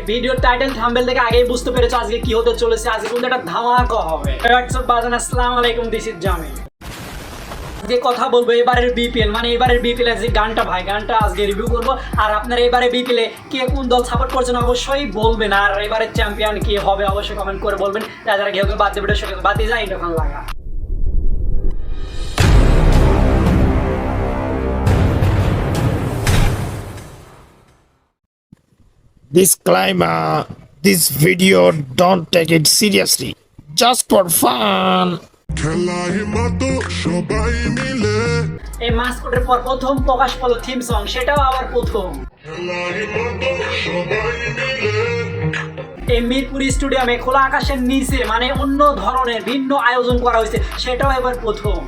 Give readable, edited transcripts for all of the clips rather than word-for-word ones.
ভিডিওর title thumbnail থেকে আগেই বুঝতে পেরেছো আজকে কি হতে চলেছে। আজকে কিন্তু একটা ধামাকা হবে। হোয়াটসঅ্যাপ বাজান, আসসালামু আলাইকুম, দিস ইজ জামিল। আজকে কথা বলবো এবারের বিপিএল, মানে এবারের বিপিএল এর যে গানটা ভাই, গানটা আজকে রিভিউ করবো। আর আপনারা এবারে বিপিএল এ কে কোন দল সাপোর্ট করছেন অবশ্যই বলবেন। আর এবারে চ্যাম্পিয়ন কি হবে অবশ্যই কমেন্ট করে বলবেন। যারা কেউ বাদ দেবে সেটা বাদ দিয়ে যায় তখন লাগা। Disclaimer: this video don't take it seriously, just for fun. এই মাসকটের পর প্রথম প্রকাশ পেল থিম সং, সেটাও আবার প্রথম। এই মিরপুর স্টেডিয়ামে খোলা আকাশের নিচে, মানে অন্য ধরনের ভিন্ন আয়োজন করা হয়েছে, সেটাও এবার প্রথম।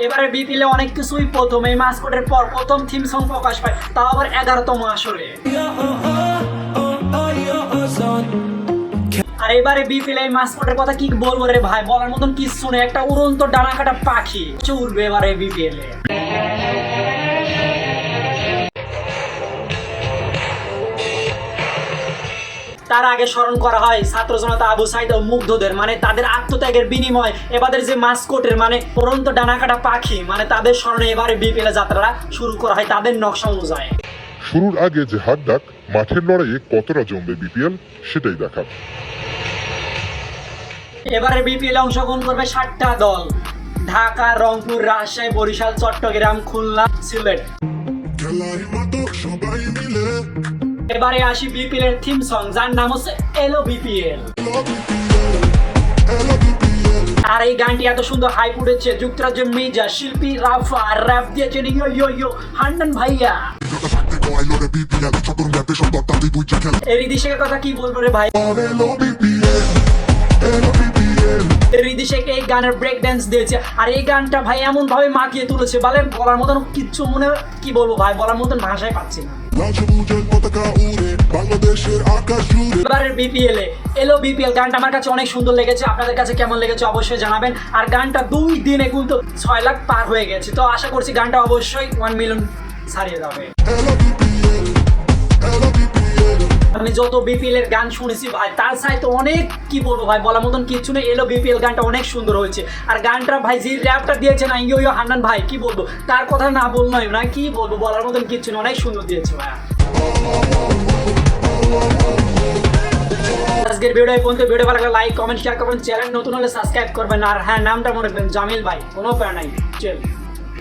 এবারে বিপিএল অনেক কিছুই প্রথম। এই মাসকটের পর প্রথম থিম সং প্রকাশ পায়, তাও আবার 11তম আসরে। আর এবারে বিপিএল এই মাসকটের কথা কি বলবো রে ভাই, বলার মতন কিছু নেই। একটা উড়ন্ত ডানা কাটা পাখি চলবে এবারে বিপিএল এ। তার আগে স্মরণ করা হয় ছাত্র জনতা আবু সাইদ ও মুগ্ধদের, মানে তাদের আত্মত্যাগের বিনিময় এবারের যে মাসকটের মানে উড়ন্ত ডানা কাটা পাখি, মানে তাদের স্মরণে এবারে বিপিএল যাত্রা শুরু করা হয় তাদের নকশা অনুযায়ী। শুরুর আগে যে হাত ডাক, মাঠের লড়াইয়ে কতটা জমবে বিপিএল সেটাই দেখাব। এবারে বিপিএল অংশগ্রহণ করবে 7টা দল: ঢাকা, রংপুর, রাজশাহী, বরিশাল, চট্টগ্রাম, খুলনা, সিলেট। এবারে আসি বিপিএল এর থিম সং, যার নাম হচ্ছে এলো বিপিএল। আর এই গানটি এত সুন্দর হাইপ উঠেছে, যুক্তরাজ্যের মেজর শিল্পী রাফা র‍্যাপ দিয়েছেন ইয়ো ইয়ো ইয়ো হান্নান ভাইয়া। এই ঋদিশেখের কথা কি বলবো রে ভাই, ঋদিশেখ এই গানের ব্রেক ড্যান্স দিয়েছে। আর এই গানটা ভাই এমন ভাবে মাখিয়ে তুলেছে, বলার মতন কিচ্ছু মনে কি বলবো ভাই, বলার মতন ভাষায় পাচ্ছি না। এবারের বিপিএল এ এলো বিপিএল গানটা আমার কাছে অনেক সুন্দর লেগেছে। আপনাদের কাছে কেমন লেগেছে অবশ্যই জানাবেন। আর গানটা 2 দিনে কিন্তু 6 লাখ পার হয়ে গেছে, তো আশা করছি গানটা অবশ্যই 1 মিলিয়ন ছাড়িয়ে যাবে। আমি যত বিপিএল এর গান শুনেছি ভাই, তার চাইতে অনেক কি বলবো ভাই, বলার মতন কিছু নেই। এলো বিপিএল গানটা অনেক সুন্দর হয়েছে। আর গানটা ভাই যে র্যাপটা দিয়েছে না ইয়ো ইয়ো হান্নান ভাই, কি বলবো, তার কথা না বললেই না, কি বলবো, বলার মতন কিছু নেই, অনেক সুন্দর দিয়েছে ভাই। আজকের ভিডিও এই পর্যন্ত। ভিডিও ভালো লাগলে লাইক, কমেন্ট, শেয়ার করবেন। চ্যানেল নতুন হলে সাবস্ক্রাইব করবেন। আর হ্যাঁ, নামটা মনে রাখবেন জামিল ভাই, কোনো প্যারা নাই। চল।